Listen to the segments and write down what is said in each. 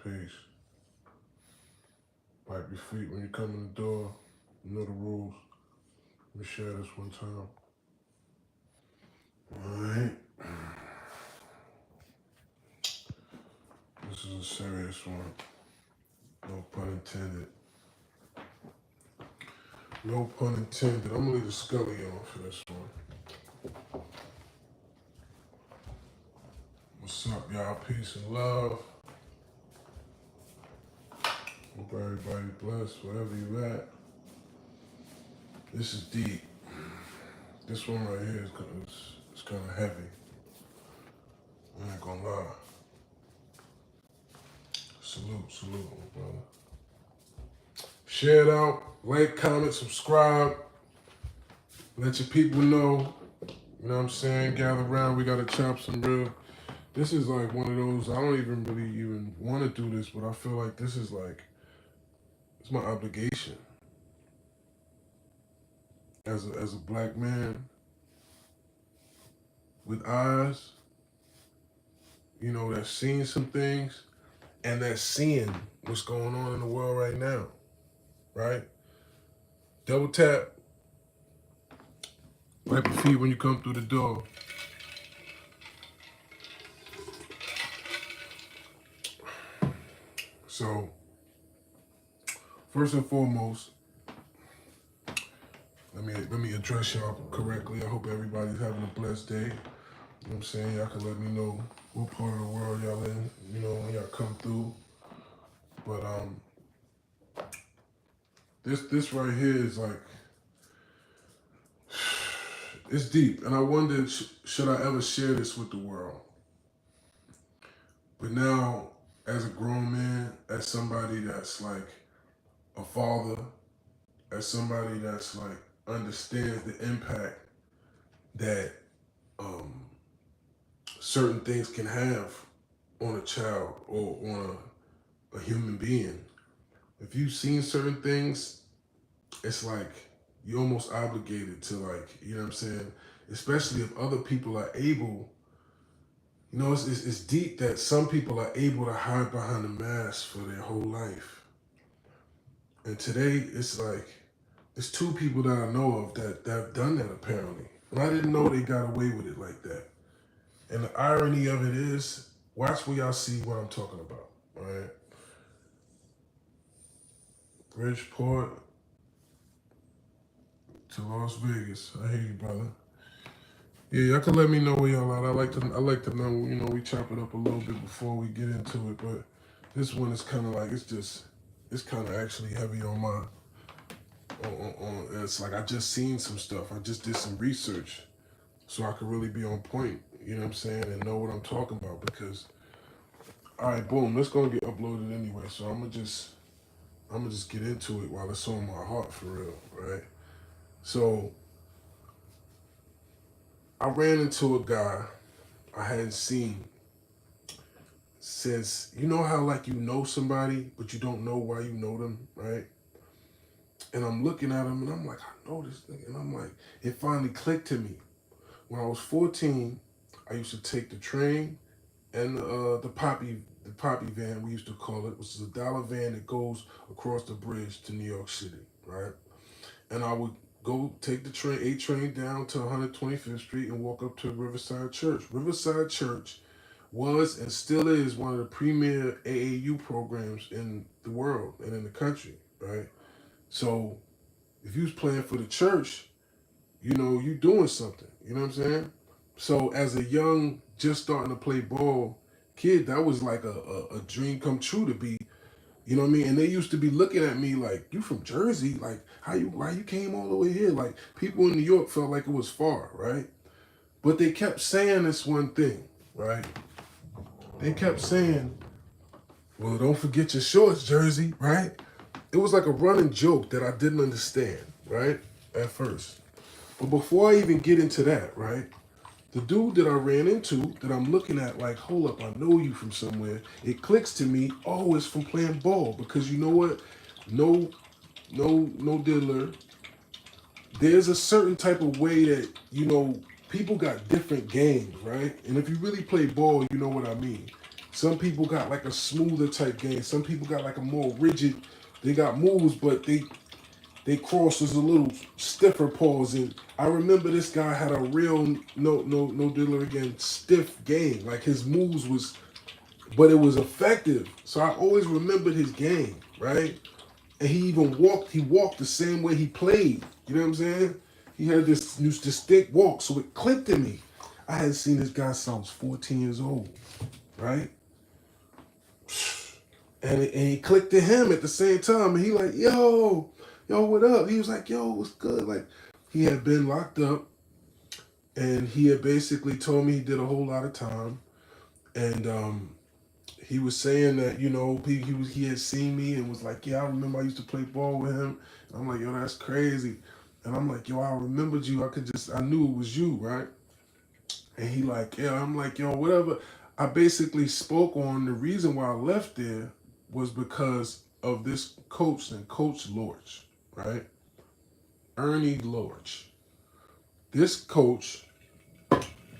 Peace. Wipe your feet when you come in the door. You know the rules. Let me share this one time. Alright. This is a serious one. No pun intended. No pun intended. I'm gonna leave the Scully on for this one. What's up, y'all? Peace and love. Hope everybody's blessed wherever you at. This is deep. This one right here is kind of heavy. I ain't gonna lie. Salute, my brother. Share it out, like, comment, subscribe. Let your people know. You know what I'm saying? Gather around. We gotta chop some real. This is like one of those. I don't even really want to do this, but I feel like this is like it's my obligation as a black man with eyes. You know, that's seeing some things and that's seeing what's going on in the world right now. Right? Double tap. Wipe your feet when you come through the door. So, first and foremost, let me address y'all correctly. I hope everybody's having a blessed day. You know what I'm saying? Y'all can let me know what part of the world y'all in, you know, when y'all come through. But this right here is like, it's deep. And I wondered, should I ever share this with the world? But now, as a grown man, as somebody that's like a father, as somebody that's like understands the impact that certain things can have on a child or on a human being. If you've seen certain things, it's like you're almost obligated to, like, you know what I'm saying? Especially if other people are able, you know, it's deep that some people are able to hide behind a mask for their whole life. And today, it's like, it's two people that I know of that have done that apparently. And I didn't know they got away with it like that. And the irony of it is, watch where y'all see what I'm talking about, all right? Bridgeport to Las Vegas. I hear you, brother. Yeah, y'all can let me know where y'all at. I like to know, you know, we chop it up a little bit before we get into it, but this one is kind of like, it's kind of actually heavy on my, it's like I just seen some stuff. I just did some research so I could really be on point, you know what I'm saying, and know what I'm talking about because, all right, boom, it's gonna get uploaded anyway, so I'm gonna just get into it while it's on my heart for real, right? So I ran into a guy I hadn't seen since, you know how like you know somebody, but you don't know why you know them, right? And I'm looking at him and I'm like, I know this nigga. And I'm like, it finally clicked to me. When I was 14, I used to take the train and the poppy van, we used to call it, which is a dollar van that goes across the bridge to New York City, right? And I would go take the train, A train down to 125th Street and walk up to Riverside Church. Riverside Church was and still is one of the premier AAU programs in the world and in the country, right? So if you was playing for the church, you know, you doing something, you know what I'm saying? So as a young, just starting to play ball kid, that was like a dream come true to be, you know what I mean? And they used to be looking at me like, you from Jersey? Like, why you came all the way here? Like, people in New York felt like it was far, right? But they kept saying this one thing, right? They kept saying, well, don't forget your shorts, Jersey, right? It was like a running joke that I didn't understand, right? At first. But before I even get into that, right? The dude that I ran into, that I'm looking at like, hold up, I know you from somewhere. It clicks to me, oh, it's from playing ball. Because you know what? No diddler. There's a certain type of way that, you know, people got different games, right? And if you really play ball, you know what I mean. Some people got like a smoother type game. Some people got like a more rigid. They got moves, but they cross was a little stiffer pause. And I remember this guy had a real no dealer again stiff game. Like his moves was, but it was effective. So I always remembered his game, right? And he even walked. He walked the same way he played. You know what I'm saying? He had this distinct walk, so it clicked in me. I hadn't seen this guy since I was 14 years old, right? And it clicked to him at the same time. And he like, yo, what up? He was like, yo, what's good? Like, he had been locked up, and he had basically told me he did a whole lot of time. And he was saying that, he had seen me and was like, yeah, I remember I used to play ball with him. And I'm like, yo, that's crazy. And I'm like, yo, I remembered you. I knew it was you, right? And he like, yeah, I'm like, yo, whatever. I basically spoke on the reason why I left there was because of this coach and Coach Lorch, right? Ernie Lorch. This coach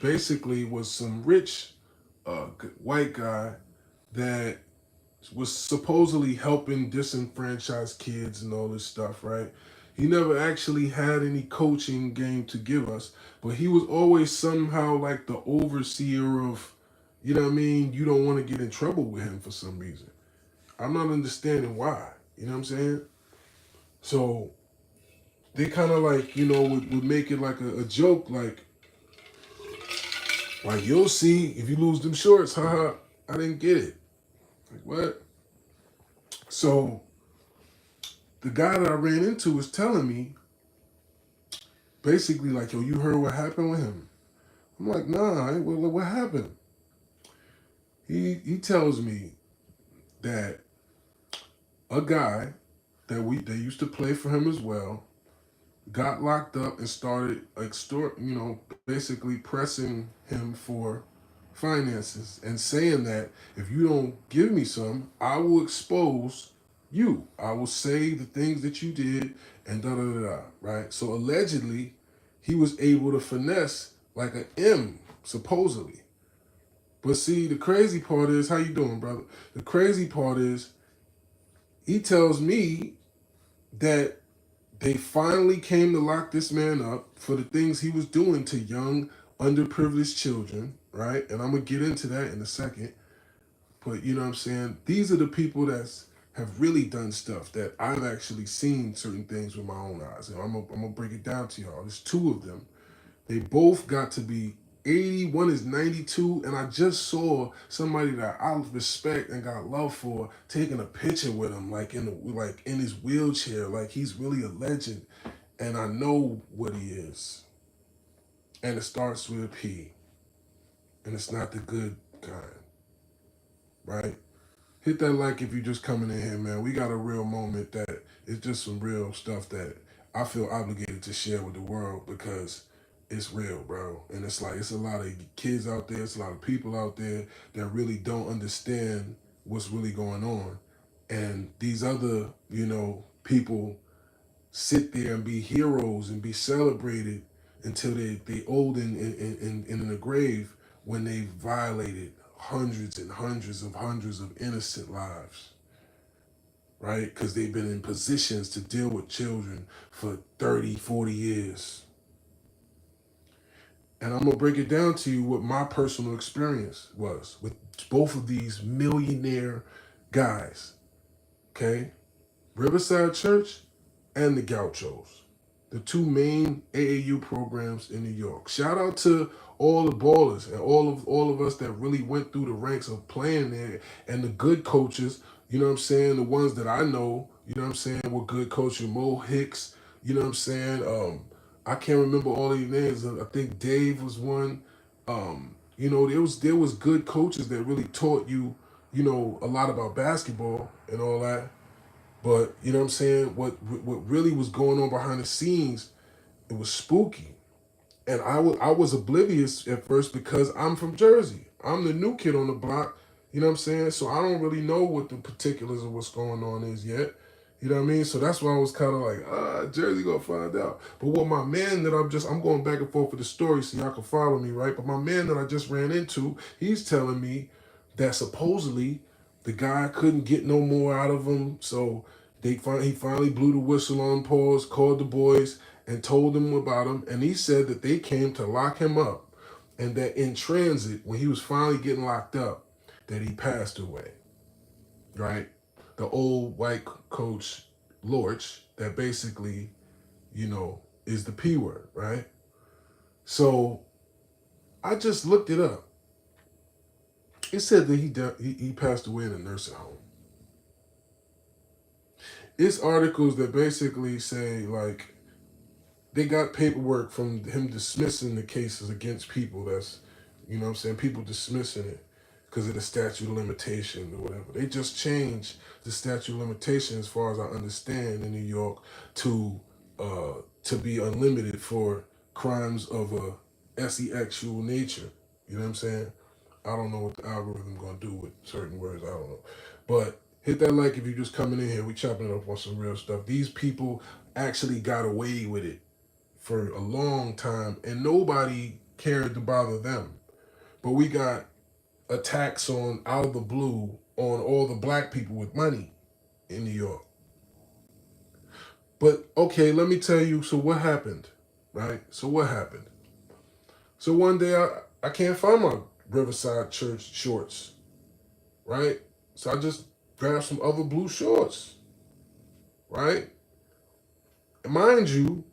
basically was some rich white guy that was supposedly helping disenfranchised kids and all this stuff, right? He never actually had any coaching game to give us, but he was always somehow like the overseer of, you know what I mean? You don't want to get in trouble with him for some reason. I'm not understanding why. You know what I'm saying? So they kind of like, would make it like a joke, like you'll see if you lose them shorts, haha, I didn't get it. Like what? So the guy that I ran into was telling me basically like, yo, you heard what happened with him? I'm like, nah, what happened? He tells me that a guy that used to play for him as well got locked up and started basically pressing him for finances and saying that if you don't give me some, I will expose you. I will say the things that you did and da da da da. Right? So allegedly, he was able to finesse like an M, supposedly. But see, the crazy part is, how you doing, brother? The crazy part is, he tells me that they finally came to lock this man up for the things he was doing to young, underprivileged children, right? And I'm going to get into that in a second. But you know what I'm saying? These are the people that have really done stuff that I've actually seen certain things with my own eyes. And I'm going to break it down to y'all. There's two of them. They both got to be 80, one is 92, and I just saw somebody that I respect and got love for taking a picture with him, like in his wheelchair, like he's really a legend, and I know what he is, and it starts with a P, and it's not the good kind, right? Hit that like if you're just coming in here, man. We got a real moment that it's just some real stuff that I feel obligated to share with the world because it's real, bro. And it's like, it's a lot of kids out there, it's a lot of people out there that really don't understand what's really going on. And these other, people sit there and be heroes and be celebrated until they old and in the grave when they violated hundreds and hundreds of innocent lives, right? Because they've been in positions to deal with children for 30, 40 years. And I'm going to break it down to you what my personal experience was with both of these millionaire guys, okay? Riverside Church and the Gauchos, the two main AAU programs in New York. Shout out to all the ballers and all of us that really went through the ranks of playing there, and the good coaches, you know what I'm saying, the ones that I know, you know what I'm saying, were good coaches. Mo Hicks, you know what I'm saying, I can't remember all these names. I think Dave was one. There was good coaches that really taught you, a lot about basketball and all that. But you know what I'm saying? What really was going on behind the scenes, it was spooky. And I was oblivious at first because I'm from Jersey. I'm the new kid on the block, you know what I'm saying? So I don't really know what the particulars of what's going on is yet. You know what I mean? So that's why I was kind of like, Jersey gonna find out. But what my man that I'm going back and forth with the story so y'all can follow me, right? But my man that I just ran into, he's telling me that supposedly the guy couldn't get no more out of him, so he finally blew the whistle on Pauls, called the boys, and told them about him. And he said that they came to lock him up, and that in transit, when he was finally getting locked up, that he passed away. Right, the old white coach Lorch, that basically, is the P word, right? So I just looked it up. It said that he passed away in a nursing home. It's articles that basically say, like, they got paperwork from him dismissing the cases against people that's, what I'm saying, people dismissing it because of the statute of limitations or whatever. They just changed the statute of limitations, as far as I understand, in New York to be unlimited for crimes of a sexual nature. You know what I'm saying? I don't know what the algorithm gonna do with certain words. I don't know, but hit that like if you're just coming in here. We chopping it up on some real stuff. These people actually got away with it for a long time, and nobody cared to bother them. But we got attacks on out of the blue on all the black people with money in New York. But okay, let me tell you. So what happened, right? So what happened? So one day I can't find my Riverside Church shorts, right? So I just grabbed some other blue shorts, right? And mind you,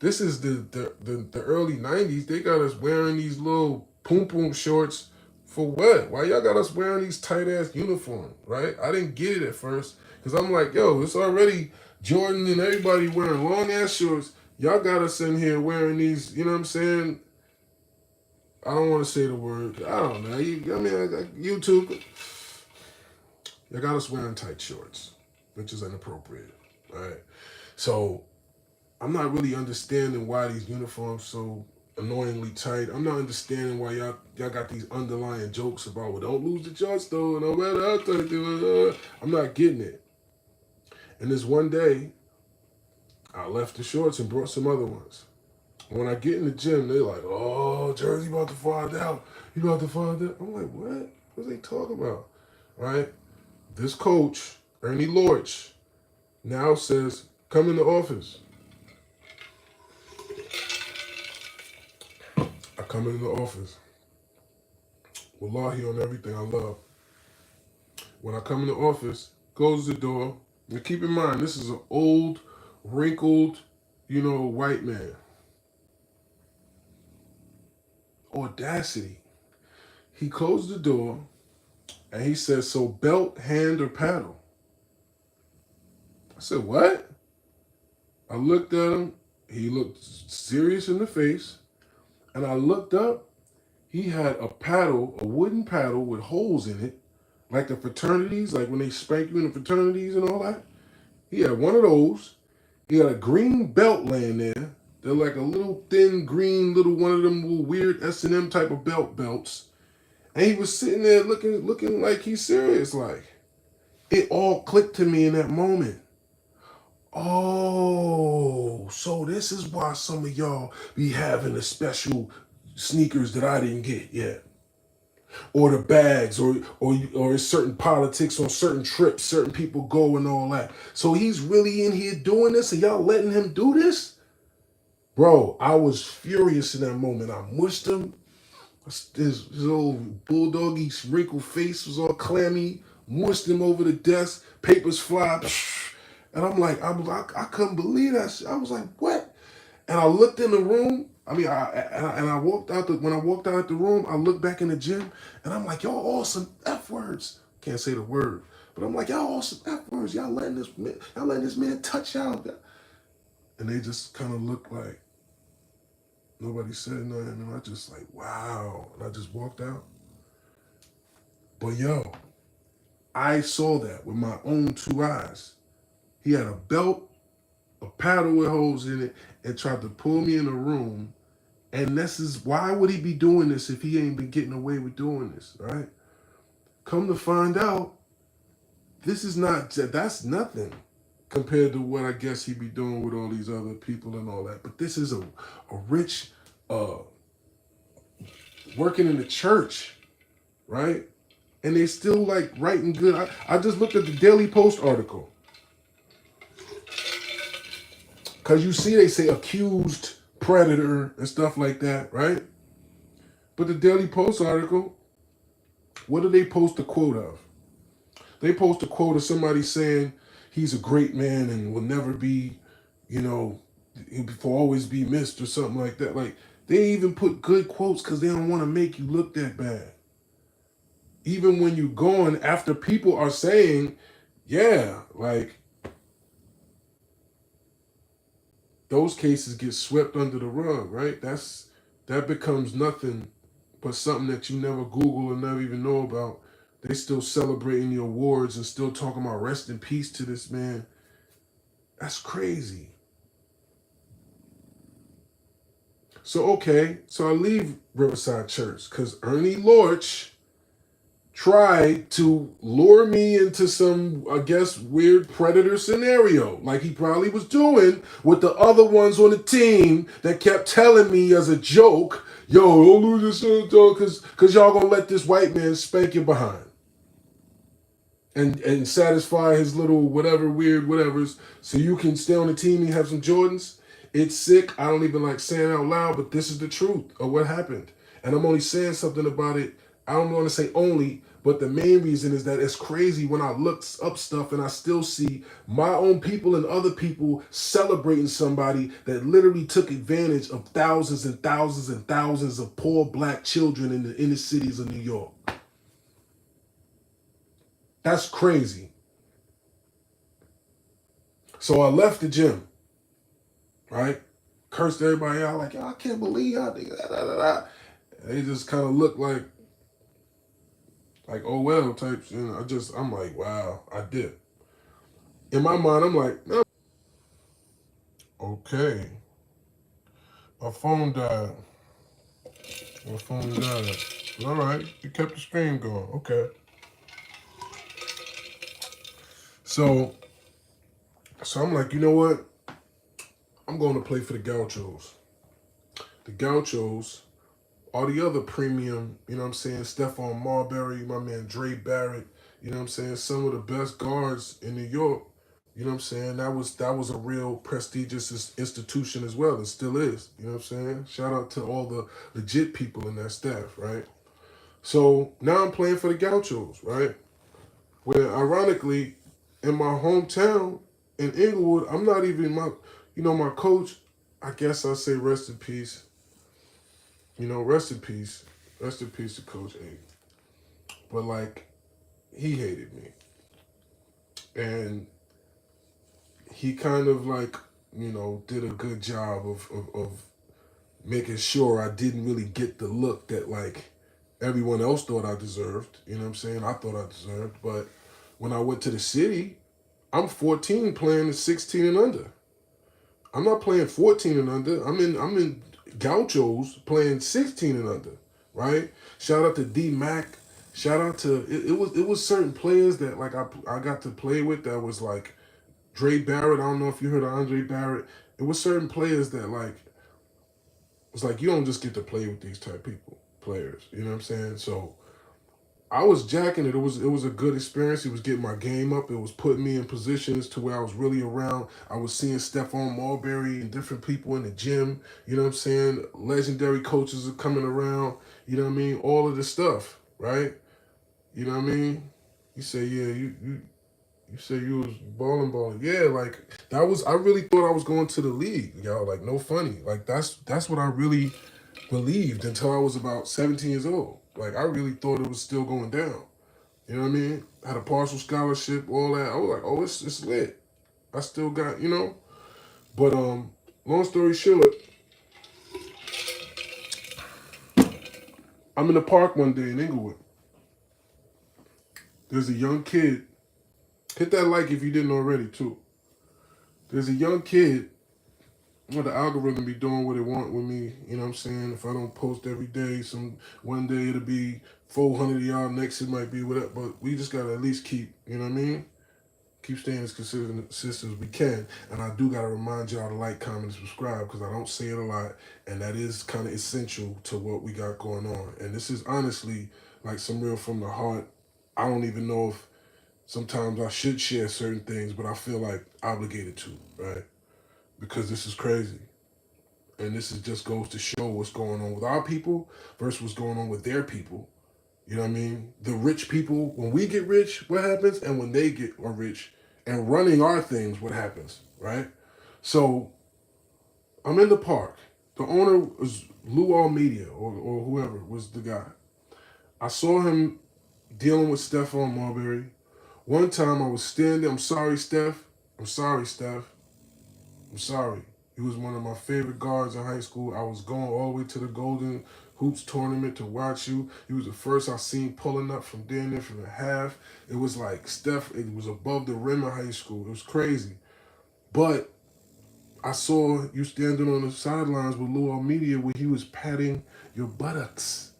this is the early 90s. They got us wearing these little poom poom shorts for what? Why y'all got us wearing these tight ass uniforms, right? I didn't get it at first because I'm like, yo, it's already Jordan and everybody wearing long ass shorts. Y'all got us in here wearing these, you know what I'm saying? I don't want to say the word. I don't know. YouTube. Y'all got us wearing tight shorts, which is inappropriate, right? So I'm not really understanding why these uniforms so annoyingly tight. I'm not understanding why y'all got these underlying jokes about, well, don't lose the shorts though, and all that. I'm not getting it. And this one day, I left the shorts and brought some other ones. When I get in the gym, they're like, "Oh, Jersey about to find out. You about to find out?" I'm like, "What? What are they talking about?" Right? This coach, Ernie Lorch, now says, "Come in the office." I come in the office. Wallahi on everything I love. When I come in the office, closes the door. And keep in mind, this is an old, wrinkled, white man. Audacity. He closed the door and he says, "So belt, hand, or paddle?" I said, "What?" I looked at him. He looked serious in the face. And I looked up. He had a paddle, a wooden paddle with holes in it, like the fraternities, like when they spank you in the fraternities and all that. He had one of those. He had a green belt laying there. They're like a little thin green, little one of them little weird S&M type of belts. And he was sitting there looking like he's serious. Like, it all clicked to me in that moment. Oh, so this is why some of y'all be having the special sneakers that I didn't get yet. Or the bags, or certain politics on certain trips, certain people go and all that. So he's really in here doing this, and y'all letting him do this? Bro, I was furious in that moment. I mushed him. His old bulldoggy wrinkled face was all clammy. Mushed him over the desk. Papers fly. And I'm like, I couldn't believe that shit. I was like, what? And I looked in the room. I walked out when I walked out the room, I looked back in the gym, and I'm like, y'all all some F words. Can't say the word, but I'm like, y'all all some F words. Y'all letting this man touch y'all. And they just kind of looked like nobody said nothing, and I just like, wow. And I just walked out. But yo, I saw that with my own two eyes. He had a belt, a paddle with holes in it, and tried to pull me in a room. And this is, why would he be doing this if he ain't been getting away with doing this, right? Come to find out, that's nothing compared to what I guess he'd be doing with all these other people and all that. But this is a rich, working in the church, right? and they still like writing good. I just looked at the Daily Post article. Because you see they say accused predator and stuff like that, right? But the Daily Post article, what do they post a quote of? They post a quote of somebody saying he's a great man and will never be, you know, he'll always be missed or something like that. Like, they even put good quotes because they don't want to make you look that bad. Even when you're gone, after people are saying, yeah, like, those cases get swept under the rug, right? That becomes nothing but something that you never Google or never even know about. They still celebrating the awards and still talking about rest in peace to this man. That's crazy. So so I leave Riverside Church because Ernie Lorch tried to lure me into some, I guess, weird predator scenario, like he probably was doing with the other ones on the team that kept telling me as a joke, yo, don't lose your son, dog, because y'all gonna let this white man spank you behind. And satisfy his little whatever weird whatevers so you can stay on the team and have some Jordans. It's sick. I don't even like saying it out loud, but this is the truth of what happened. And I'm only saying something about it. I don't want to say only, but the main reason is that it's crazy when I look up stuff and I still see my own people and other people celebrating somebody that literally took advantage of thousands and thousands and thousands of poor black children in the inner cities of New York. That's crazy. So I left the gym, right? Cursed everybody out, like, I can't believe y'all did that. They just kind of look like, oh well types. I'm like, wow, I did. In my mind, I'm like, no. Okay. My phone died. All right, you kept the stream going. Okay. So I'm like, you know what? I'm going to play for the Gauchos. The Gauchos all the other premium, you know what I'm saying, Stephon Marbury, my man Dre Barrett, you know what I'm saying, some of the best guards in New York, you know what I'm saying, that was a real prestigious institution as well, and still is, you know what I'm saying. Shout out to all the legit people in that staff, right? So now I'm playing for the Gauchos, right? Where ironically, in my hometown in Inglewood, I'm not even my coach, I guess I'll say rest in peace. Rest in peace. Rest in peace to Coach A. But like, he hated me. And he kind of like, did a good job of making sure I didn't really get the look that like everyone else thought I deserved. You know what I'm saying? I thought I deserved. But when I went to the city, I'm 14 playing the 16 and under. I'm not playing 14 and under. I'm in Gauchos playing 16 and under, right? Shout out to D Mac. Shout out to it was certain players that like I got to play with that was like Dre Barrett. I don't know if you heard of Andre Barrett. It was certain players that like it's like you don't just get to play with these type players. You know what I'm saying? So I was jacking it. It was a good experience. It was getting my game up. It was putting me in positions to where I was really around. I was seeing Stephon Marbury and different people in the gym. You know what I'm saying? Legendary coaches are coming around. You know what I mean? All of this stuff, right? You know what I mean? You say, yeah, you say you was balling. Yeah, like that was. I really thought I was going to the league, y'all. Like no funny. Like that's what I really believed until I was about 17 years old. Like I really thought it was still going down. You know what I mean? I had a partial scholarship, all that. I was like, oh, it's lit. I still got, But long story short, I'm in the park one day in Inglewood. There's a young kid. Hit that like if you didn't already too. There's a young kid. Well, the algorithm be doing what it want with me. You know what I'm saying? If I don't post every day, one day it'll be 400 of y'all. Next it might be whatever. But we just gotta at least keep. You know what I mean? Keep staying as consistent as we can. And I do got to remind y'all to like, comment, and subscribe because I don't say it a lot. And that is kind of essential to what we got going on. And this is honestly like some real from the heart, I don't even know if sometimes I should share certain things, but I feel like obligated to, right? Because this is crazy. And this is just goes to show what's going on with our people versus what's going on with their people. You know what I mean? The rich people, when we get rich, what happens? And when they get are rich and running our things, what happens, right? So I'm in the park. The owner was Luau Media or whoever was the guy. I saw him dealing with Stephon Marbury. One time I was standing, I'm sorry, Steph. I'm sorry, Steph. I'm sorry. He was one of my favorite guards in high school. I was going all the way to the Golden Hoops tournament to watch you. He was the first I seen pulling up from down there from the half. It was like Steph, it was above the rim of high school. It was crazy. But I saw you standing on the sidelines with Luau Media where he was patting your buttocks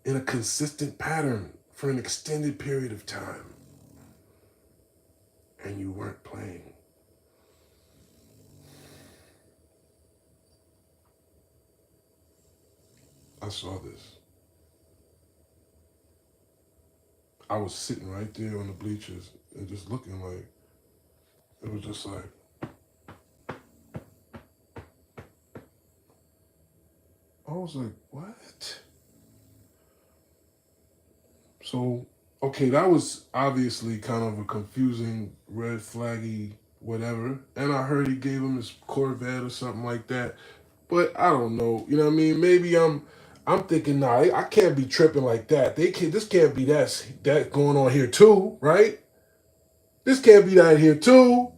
in a consistent pattern for an extended period of time. And you weren't playing. I saw this. I was sitting right there on the bleachers and just looking like, it was just like, I was like, what? So, okay, that was obviously kind of a confusing, red flaggy, whatever. And I heard he gave him his Corvette or something like that. But I don't know. You know what I mean? Maybe I'm thinking, nah, I can't be tripping like that. This can't be that going on here too, right? This can't be that here too.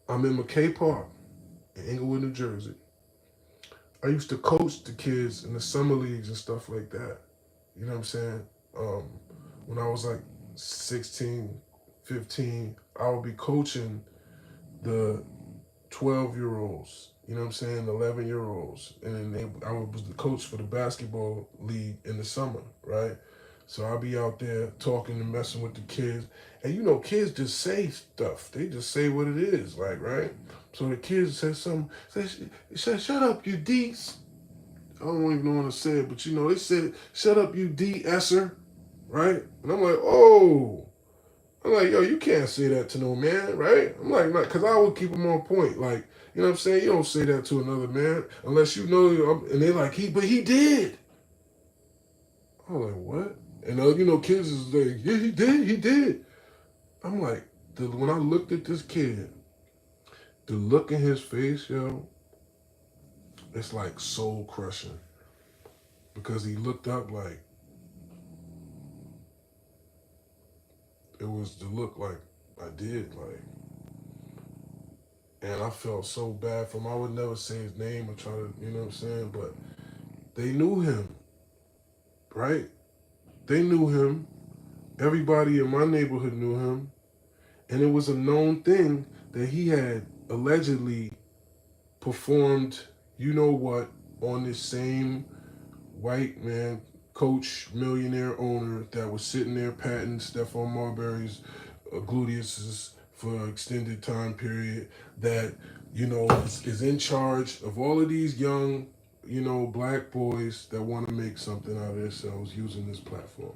I'm in McKay Park in Englewood, New Jersey. I used to coach the kids in the summer leagues and stuff like that. You know what I'm saying? Um, when I was like 16, 15, I would be coaching the 12-year-olds, you know what I'm saying, 11-year-olds. And then I was the coach for the basketball league in the summer, right? So I'll be out there talking and messing with the kids. And you know, kids just say stuff. They just say what it is, like, right? So the kids said something, said, shut up, you D's. I don't even know what to say it, but you know, they said, shut up, you D-esser, right? And I'm like, oh. I'm like, yo, you can't say that to no man, right? I'm like, because I would keep him on point. Like, you know what I'm saying? You don't say that to another man unless you know, and they're like, but he did. I'm like, what? And, you know, kids is like, yeah, he did. I'm like, when I looked at this kid, the look in his face, yo, it's like soul crushing. Because he looked up like, it was the look like I did, like, and I felt so bad for him. I would never say his name or try to, you know what I'm saying? But they knew him, right? They knew him. Everybody in my neighborhood knew him. And it was a known thing that he had allegedly performed, you know what, on this same white man, coach, millionaire owner that was sitting there patting Stephon Marbury's gluteuses for an extended time period, that, you know, is in charge of all of these young, you know, black boys that want to make something out of themselves using this platform.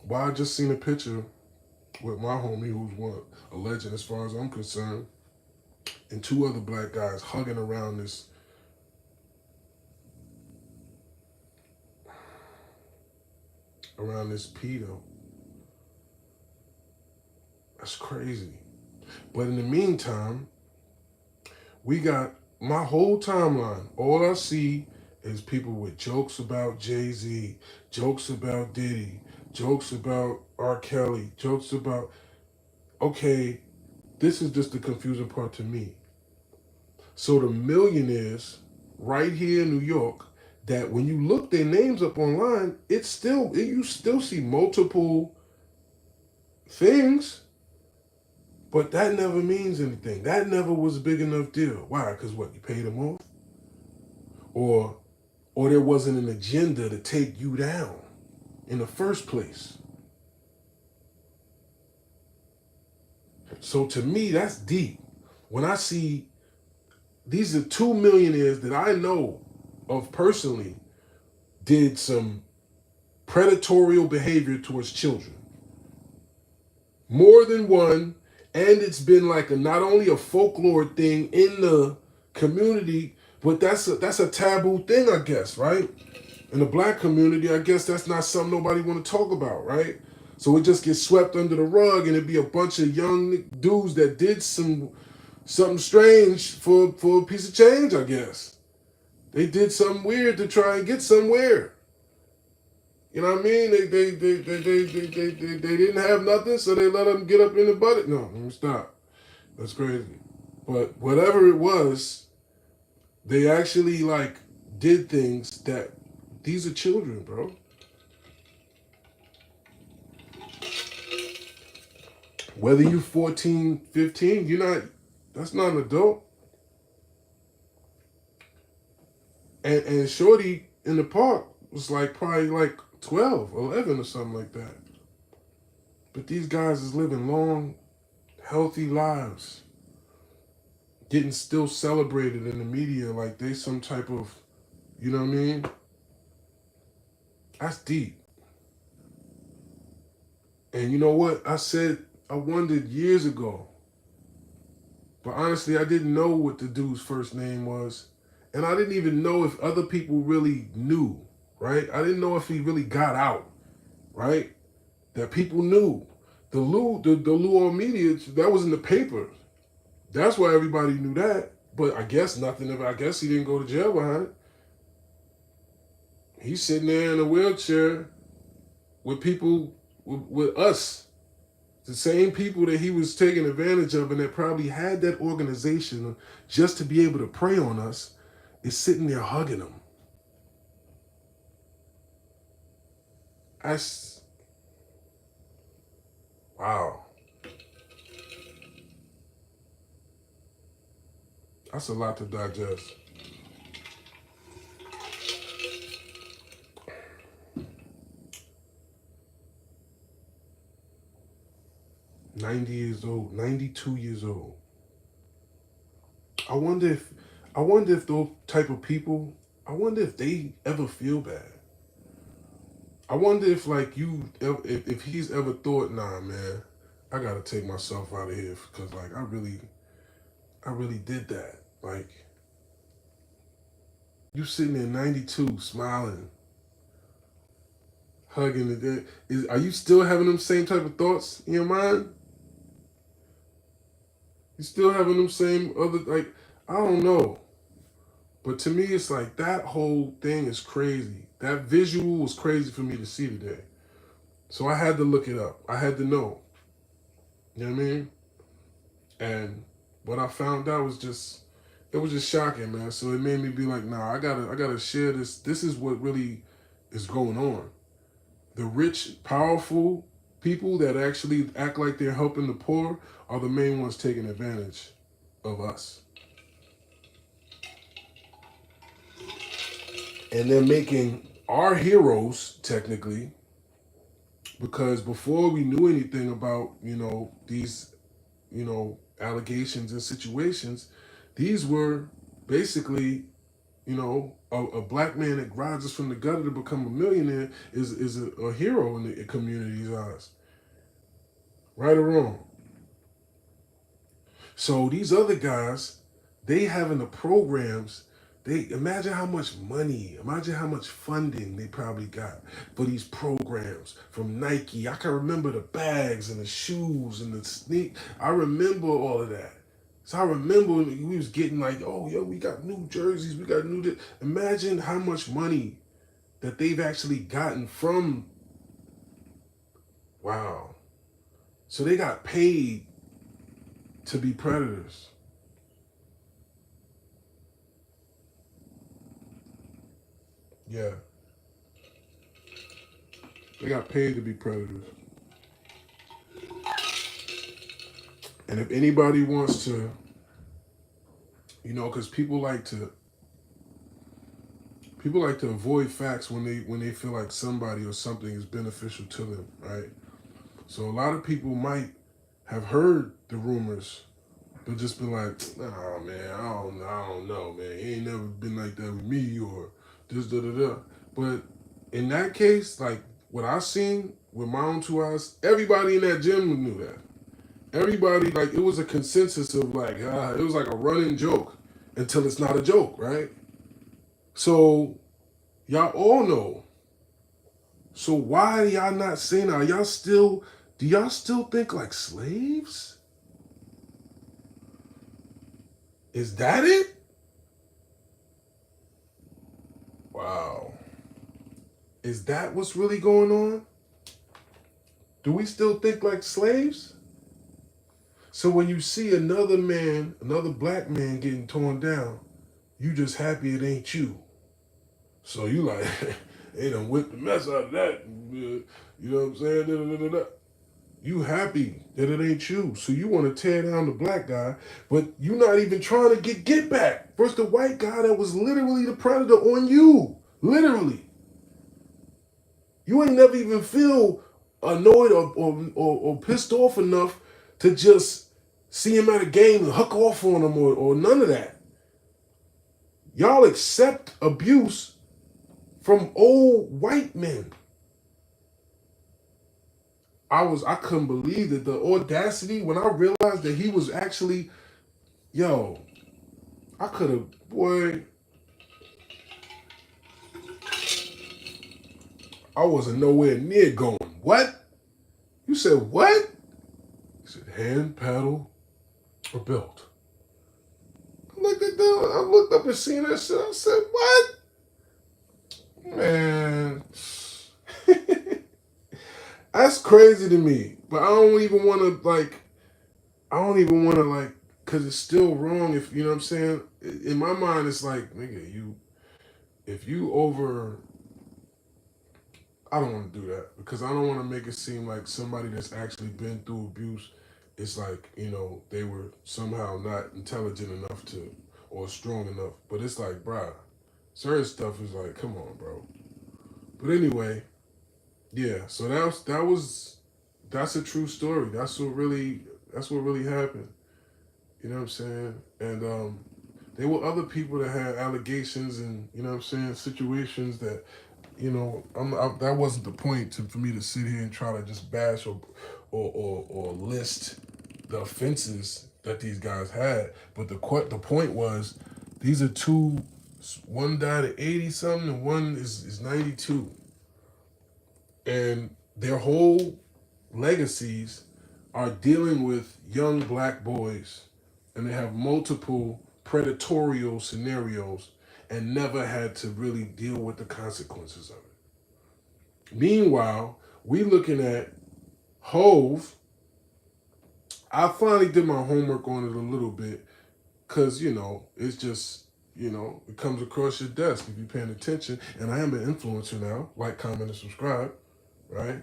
Well, I just seen a picture with my homie, who's one a legend as far as I'm concerned, and two other black guys hugging around this pedo. That's crazy. But in the meantime, we got my whole timeline. All I see is people with jokes about Jay-Z, jokes about Diddy, jokes about R. Kelly, jokes about, okay, this is just the confusing part to me. So the millionaires right here in New York, that when you look their names up online, you still see multiple things, but that never means anything. That never was a big enough deal. Why? Because what, you paid them off? Or there wasn't an agenda to take you down in the first place. So to me, that's deep. When I see these are two millionaires that I know of personally did some predatorial behavior towards children. More than one, and it's been like a not only a folklore thing in the community, but that's a taboo thing, I guess, right? In the black community, I guess that's not something nobody want to talk about, right? So it just gets swept under the rug, and it'd be a bunch of young dudes that did something strange for a piece of change, I guess. They did something weird to try and get somewhere. You know what I mean? They didn't have nothing, so they let them get up in the butt. No, let me stop. That's crazy. But whatever it was, they actually like did things that these are children, bro. Whether you 14, 15, that's not an adult. And Shorty in the park was like probably like 12, 11 or something like that. But these guys is living long, healthy lives, getting still celebrated in the media like they some type of, you know what I mean? That's deep. And you know what? I wondered years ago, but honestly, I didn't know what the dude's first name was. And I didn't even know if other people really knew, right? I didn't know if he really got out, right? That people knew. The Luau media, that was in the paper. That's why everybody knew that. But I guess nothing of it. I guess he didn't go to jail behind it. He's sitting there in a wheelchair with people, with us, the same people that he was taking advantage of and that probably had that organization just to be able to prey on us, is sitting there hugging him. That's, wow. That's a lot to digest. 90 years old, 92 years old. I wonder if those type of people, I wonder if they ever feel bad. I wonder if like if he's ever thought, nah, man, I gotta take myself out of here because like I really did that. Like you sitting there 92, smiling, hugging it. Are you still having them same type of thoughts in your mind? You still having them same other like I don't know. But to me, it's like that whole thing is crazy. That visual was crazy for me to see today. So I had to look it up. I had to know. You know what I mean? And what I found out was it was just shocking, man. So it made me be like, nah, I gotta share this. This is what really is going on. The rich, powerful people that actually act like they're helping the poor are the main ones taking advantage of us. And they're making our heroes, technically, because before we knew anything about, these, allegations and situations, these were basically, a black man that rises from the gutter to become a millionaire is a hero in the community's eyes. Right or wrong. So these other guys, they having the programs. They imagine how much money, imagine how much funding they probably got for these programs from Nike. I can remember the bags and the shoes and the sneak. I remember all of that. So I remember we was getting like, oh, yo, we got new jerseys, we got new. Imagine how much money that they've actually gotten from. Wow. So they got paid to be predators. Yeah. They got paid to be predators. And if anybody wants to, because people like to avoid facts when they feel like somebody or something is beneficial to them, right? So a lot of people might have heard the rumors but just be like, nah, man, I don't know, man. He ain't never been like that with me or this, da, da, da. But in that case, like what I seen with my own two eyes, everybody in that gym knew that. Everybody, like, it was a consensus of like, it was like a running joke until it's not a joke, right? So y'all all know. So why are y'all not saying, are y'all still, do y'all still think like slaves? Is that it? Wow. Is that what's really going on? Do we still think like slaves? So when you see another man, another black man getting torn down, you just happy it ain't you. So you like, they done whipped the mess out of that. You know what I'm saying? Da, da, da, da. You happy that it ain't you. So you want to tear down the black guy, but you not even trying to get back. First, the white guy that was literally the predator on you. Literally. You ain't never even feel annoyed or pissed off enough to just see him at a game and hook off on him or none of that. Y'all accept abuse from old white men. I couldn't believe that the audacity when I realized that he was actually, yo, I could have, boy, I wasn't nowhere near going. What? You said what? He said hand, paddle, or belt. I looked up and seen that shit. I said, what? Man. That's crazy to me. But I don't even want to, because it's still wrong if, you know what I'm saying? In my mind, it's like, nigga, if you over, I don't want to do that because I don't want to make it seem like somebody that's actually been through abuse, it's like, they were somehow not intelligent enough to, or strong enough. But it's like, bruh, certain stuff is like, come on, bro. But anyway, yeah, so that's a true story. That's what really happened. You know what I'm saying? And there were other people that had allegations and, you know what I'm saying, situations that, that wasn't the point for me to sit here and try to just bash or list the offenses that these guys had. But the point was, these are two. One died at 80 something, and one is 92, and their whole legacies are dealing with young black boys, and they have multiple predatorial scenarios and never had to really deal with the consequences of it. Meanwhile, we looking at Hove. I finally did my homework on it a little bit because, it's just, it comes across your desk if you're paying attention. And I am an influencer now. Like, comment, and subscribe, right?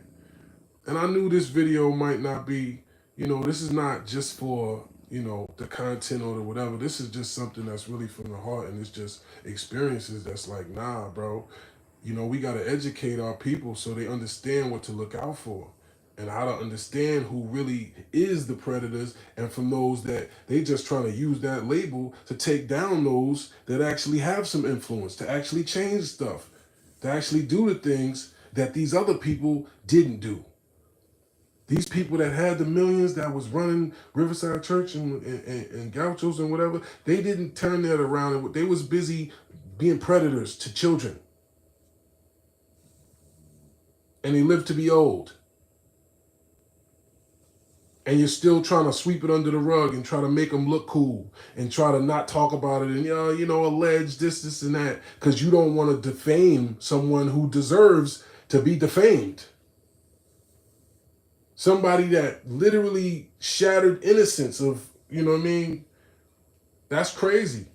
And I knew this video might not be, this is not just for, the content or the whatever. This is just something that's really from the heart, and it's just experiences that's like, nah, bro. We got to educate our people so they understand what to look out for and how to understand who really is the predators, and from those that they just trying to use that label to take down those that actually have some influence, to actually change stuff, to actually do the things that these other people didn't do. These people that had the millions that was running Riverside Church and Gauchos and whatever, they didn't turn that around. They was busy being predators to children. And they lived to be old. And you're still trying to sweep it under the rug and try to make them look cool and try to not talk about it and, allege this, and that, because you don't want to defame someone who deserves to be defamed. Somebody that literally shattered innocence of, you know what I mean? That's crazy.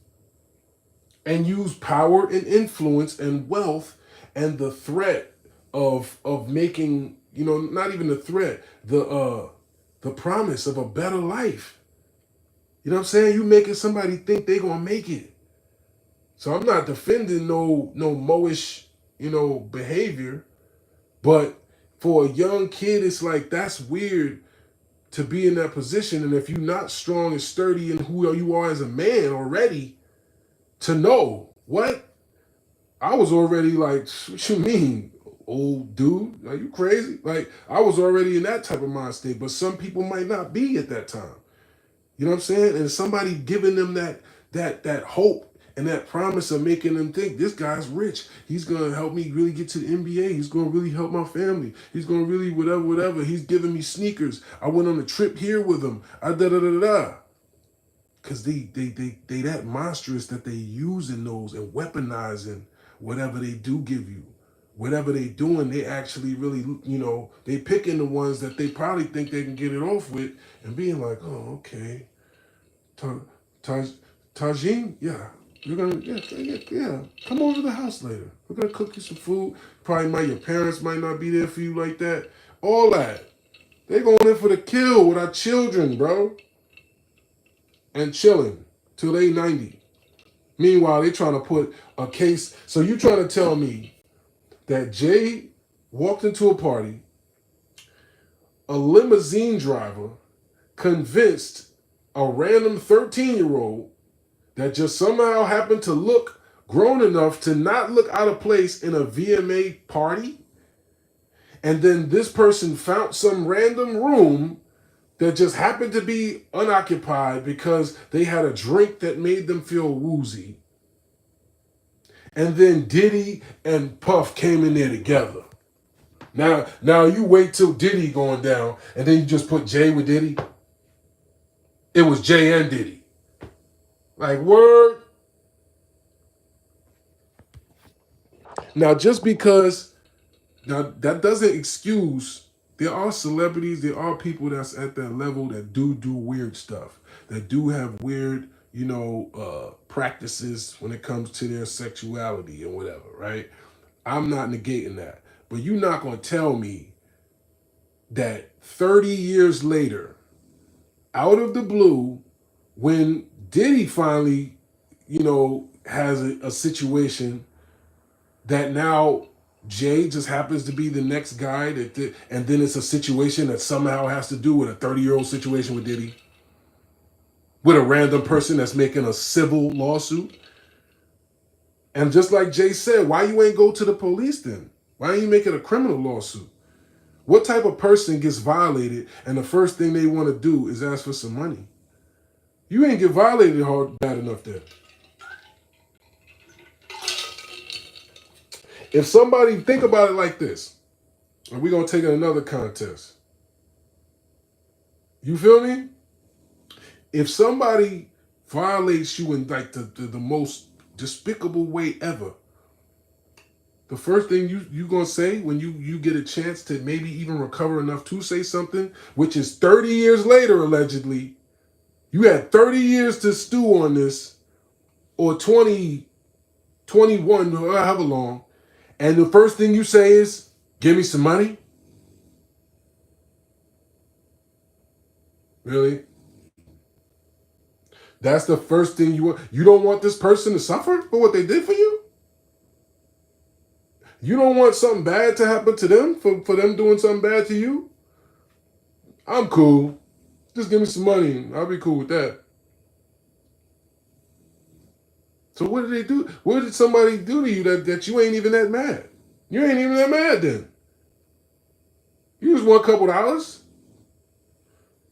And use power and influence and wealth and the threat of making, not even the threat, the promise of a better life. You know what I'm saying? You making somebody think they gonna make it. So I'm not defending no moish, behavior, but for a young kid, it's like, that's weird to be in that position. And if you're not strong and sturdy in who you are as a man already, to know what I was already like, what you mean, old dude? Are you crazy? Like, I was already in that type of mind state, but some people might not be at that time. You know what I'm saying? And somebody giving them that hope and that promise of making them think this guy's rich. He's gonna help me really get to the NBA. He's gonna really help my family. He's gonna really whatever. He's giving me sneakers. I went on a trip here with him. I da da da da. Cause they that monstrous that they using those and weaponizing whatever they do give you. Whatever they doing, they actually really, they picking the ones that they probably think they can get it off with and being like, oh, okay. Taj, Tajin, yeah. You're gonna, yeah. Come over to the house later. We're gonna cook you some food. Probably your parents might not be there for you like that. All that. They going in for the kill with our children, bro. And chilling till they 90. Meanwhile, they trying to put a case. So you trying to tell me that Jay walked into a party, a limousine driver convinced a random 13-year-old that just somehow happened to look grown enough to not look out of place in a VMA party? And then this person found some random room that just happened to be unoccupied because they had a drink that made them feel woozy. And then Diddy and Puff came in there together. Now you wait till Diddy going down and then you just put Jay with Diddy. It was Jay and Diddy. Like, word. Now, just because, now that doesn't excuse, there are celebrities, there are people that's at that level that do weird stuff, that do have weird, practices when it comes to their sexuality and whatever, right? I'm not negating that. But you're not going to tell me that 30 years later, out of the blue, when Diddy finally, has a situation that now Jay just happens to be the next guy and then it's a situation that somehow has to do with a 30-year-old situation with Diddy, with a random person that's making a civil lawsuit. And just like Jay said, why you ain't go to the police then? Why ain't you make it a criminal lawsuit? What type of person gets violated and the first thing they want to do is ask for some money? You ain't get violated hard bad enough there. If somebody, think about it like this, and we're going to take another contest. You feel me? If somebody violates you in like the most despicable way ever, the first thing you going to say when you get a chance to maybe even recover enough to say something, which is 30 years later, allegedly, you had 30 years to stew on this, or 20, 21, or however long, and the first thing you say is, give me some money? Really? That's the first thing you want? You don't want this person to suffer for what they did for you? You don't want something bad to happen to them for them doing something bad to you? I'm cool. Just give me some money. I'll be cool with that. So what did they do? What did somebody do to you that you ain't even that mad? You ain't even that mad then. You just want a couple dollars.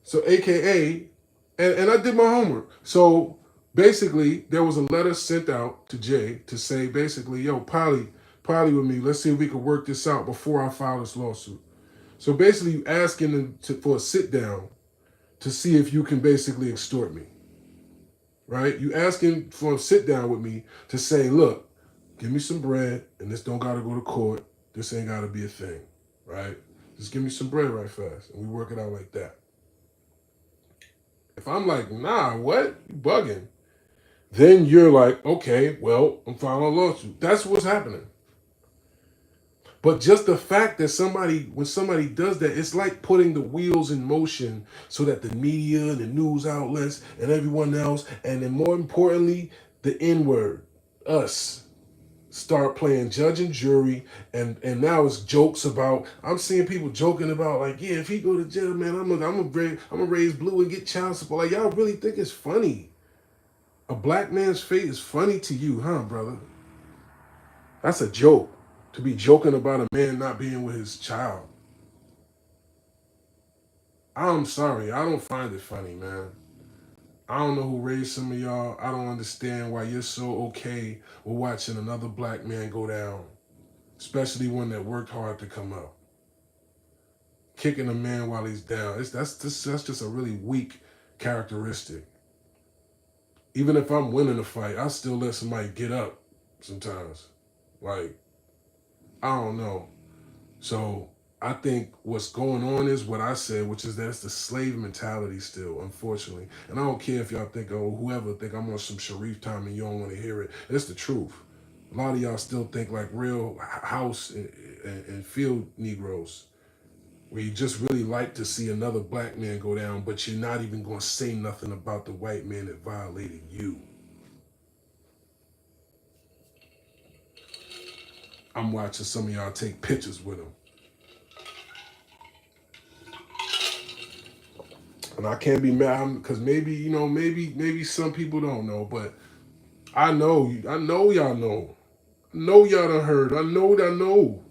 So AKA, and I did my homework. So basically, there was a letter sent out to Jay to say basically, yo, Polly with me. Let's see if we can work this out before I file this lawsuit. So basically, you asking them for a sit down to see if you can basically extort me. Right? You asking for a sit down with me to say, look, give me some bread, and this don't gotta go to court. This ain't gotta be a thing. Right? Just give me some bread right fast, and we work it out like that. If I'm like, nah, what? You bugging. Then you're like, okay, well, I'm filing a lawsuit. That's what's happening. But just the fact that when somebody does that, it's like putting the wheels in motion so that the media and the news outlets and everyone else, and then more importantly, the N-word, us, start playing judge and jury, and now it's jokes about. I'm seeing people joking about like, yeah, if he go to jail, man, I'm gonna raise blue and get child support. Like, y'all really think it's funny? A black man's fate is funny to you, huh, brother? That's a joke. To be joking about a man not being with his child. I'm sorry, I don't find it funny, man. I don't know who raised some of y'all. I don't understand why you're so okay with watching another black man go down, especially one that worked hard to come up. Kicking a man while he's down. That's just a really weak characteristic. Even if I'm winning a fight, I still let somebody get up sometimes. Like, I don't know. So I think what's going on is what I said, which is that it's the slave mentality still, unfortunately. And I don't care if y'all think, or whoever think I'm on some Sharif time and you don't want to hear it. It's the truth. A lot of y'all still think like real house and field Negroes, where you just really like to see another black man go down, but you're not even going to say nothing about the white man that violated you. I'm watching some of y'all take pictures with him. And I can't be mad because maybe some people don't know, but I know y'all know. I know y'all done heard. I know.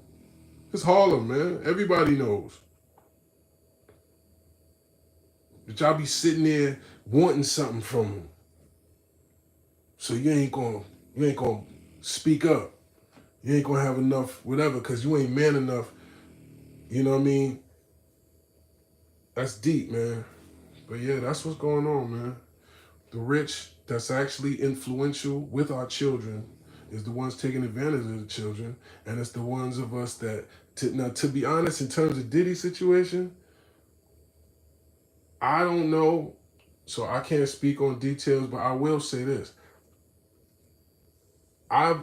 It's Harlem, man. Everybody knows. But y'all be sitting there wanting something from him. So you ain't gonna speak up. You ain't gonna have enough whatever, cause you ain't man enough. You know what I mean? That's deep, man. But yeah, that's what's going on, man. The rich that's actually influential with our children is the ones taking advantage of the children, and it's the ones of us that. To be honest, in terms of Diddy's situation, I don't know, so I can't speak on details, but I will say this: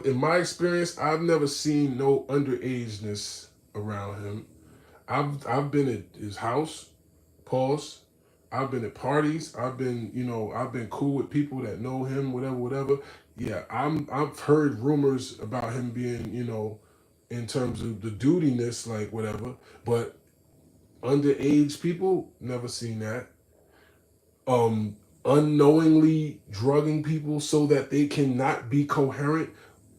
in my experience, I've never seen no underageness around him. I've been at his house, pause. I've been at parties. I've been cool with people that know him, whatever. Yeah, I've heard rumors about him being, in terms of the dudiness, like whatever. But underage people, never seen that. Unknowingly drugging people so that they cannot be coherent.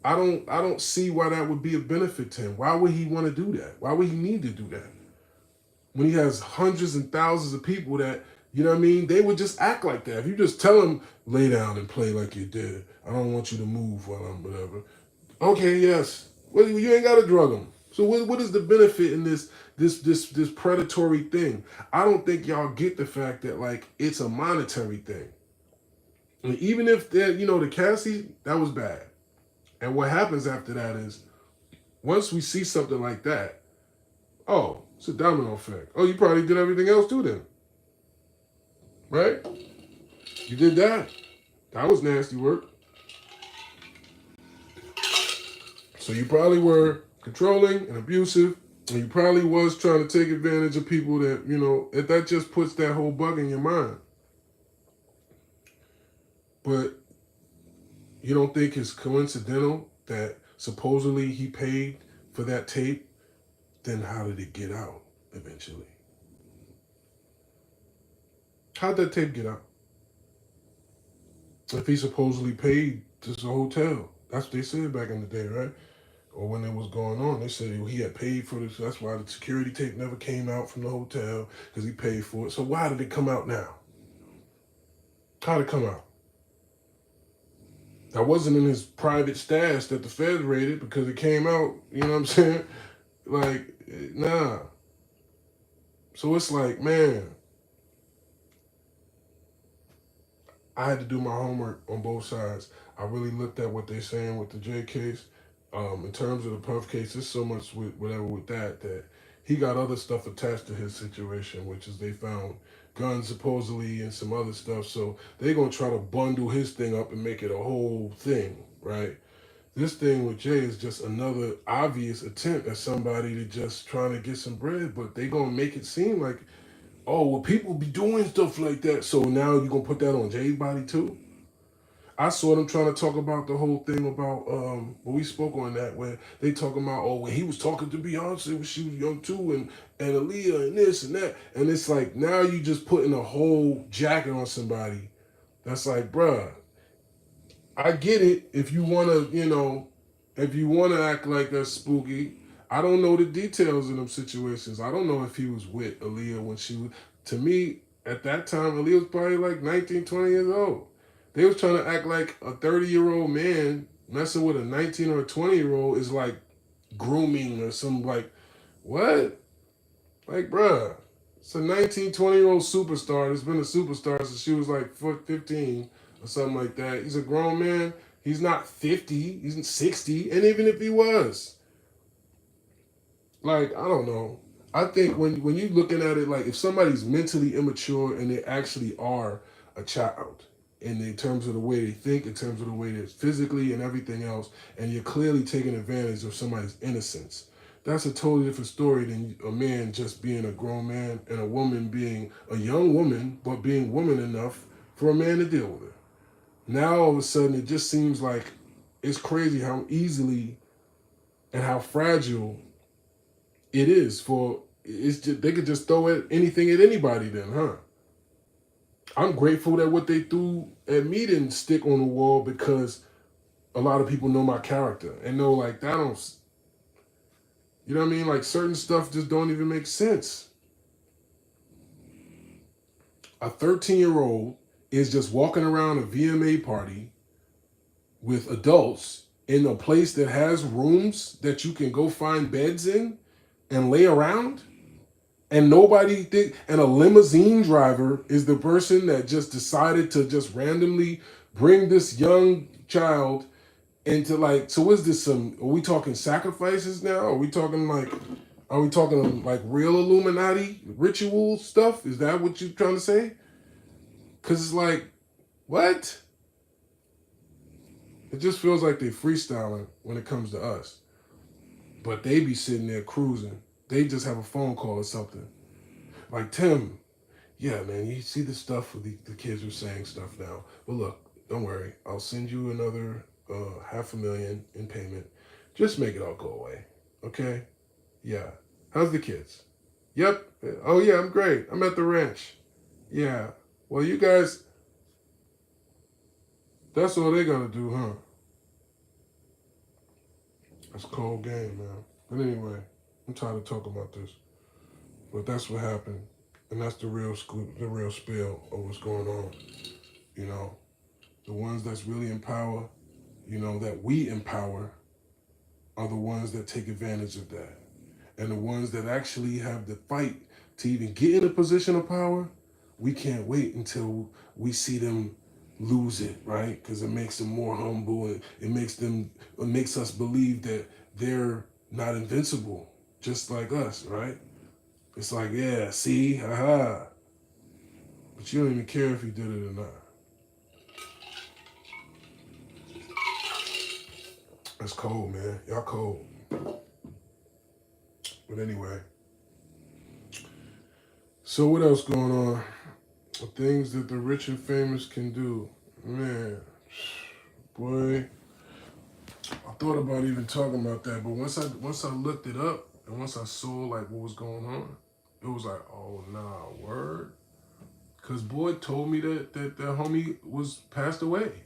I don't see why that would be a benefit to him. Why would he want to do that? Why would he need to do that? When he has hundreds and thousands of people that, you know what I mean, they would just act like that. If you just tell them, lay down and play like you did. I don't want you to move while I'm whatever. Okay, yes. Well, you ain't got to drug them. So what is the benefit in this predatory thing? I don't think y'all get the fact that like it's a monetary thing. And even if the Cassie, that was bad. And what happens after that is once we see something like that, oh, it's a domino effect. Oh, you probably did everything else too then. Right? You did that. That was nasty work. So you probably were controlling and abusive, and you probably was trying to take advantage of people that, if that just puts that whole bug in your mind. But you don't think it's coincidental that supposedly he paid for that tape? Then how did it get out eventually? How'd that tape get out? If he supposedly paid to the hotel. That's what they said back in the day, right? Or when it was going on, they said he had paid for this. That's why the security tape never came out from the hotel, because he paid for it. So why did it come out now? How did it come out? That wasn't in his private stash that the feds raided, because it came out, you know what I'm saying? Like, nah. So it's like, man, I had to do my homework on both sides. I really looked at what they're saying with the J case. In terms of the Puff case, there's so much with that he got other stuff attached to his situation, which is they found guns supposedly and some other stuff. So they're gonna try to bundle his thing up and make it a whole thing, right? This thing with Jay is just another obvious attempt at somebody to just trying to get some bread, but they gonna make it seem like, oh, well, people be doing stuff like that, so now you're gonna put that on Jay's body too? I saw them trying to talk about the whole thing about when we spoke on that, where they talking about, oh, when he was talking to Beyonce when she was young too, and Aaliyah and this and that, and it's like now you just putting a whole jacket on somebody. That's like, bruh, I get it if you wanna, if you wanna act like that's spooky. I don't know the details in them situations. I don't know if he was with Aaliyah when she was. To me, at that time, Aaliyah was probably like 19, 20 years old. They was trying to act like a 30-year-old man messing with a 19 or a 20-year-old is like grooming or some like, what? Like, bruh, it's a 19, 20-year-old superstar that's been a superstar since she was like 15 or something like that. He's a grown man. He's not 50. He's 60. And even if he was, like, I don't know. I think when you're looking at it, like, if somebody's mentally immature and they actually are a child, in terms of the way they think, in terms of the way they're physically and everything else, and you're clearly taking advantage of somebody's innocence, that's a totally different story than a man just being a grown man and a woman being a young woman, but being woman enough for a man to deal with her. Now all of a sudden, it just seems like it's crazy how easily and how fragile it is for it's just they could just throw at anything at anybody then, huh? I'm grateful that what they threw at me didn't stick on the wall because a lot of people know my character and know like that don't you know what I mean? Like certain stuff just don't even make sense. A 13-year-old is just walking around a VMA party with adults in a place that has rooms that you can go find beds in and lay around. And nobody think, and a limousine driver is the person that just decided to just randomly bring this young child into like, so is this are we talking sacrifices now? Are we talking like real Illuminati ritual stuff? Is that what you're trying to say? Cause it's like, what? It just feels like they freestyling when it comes to us. But they be sitting there cruising. They just have a phone call or something. Like, Tim, yeah, man, you see the stuff with the kids are saying stuff now. But look, don't worry. I'll send you another $500,000 in payment. Just make it all go away. Okay? Yeah. How's the kids? Yep. Oh, yeah, I'm great. I'm at the ranch. Yeah. Well, you guys, that's all they got to do, huh? That's a cold game, man. But anyway, I'm tired of talking about this. But that's what happened. And that's the real spill of what's going on. You know, the ones that's really in power, that we empower, are the ones that take advantage of that. And the ones that actually have the fight to even get in a position of power, we can't wait until we see them lose it, right? Because it makes them more humble and it makes us believe that they're not invincible, just like us, right? It's like, yeah, see, haha. But you don't even care if he did it or not. That's cold, man. Y'all cold. But anyway. So what else going on? Things that the rich and famous can do. Man, boy. I thought about even talking about that, but once I looked it up and once I saw like what was going on, it was like, oh nah, word. Cause boy told me that the homie was passed away.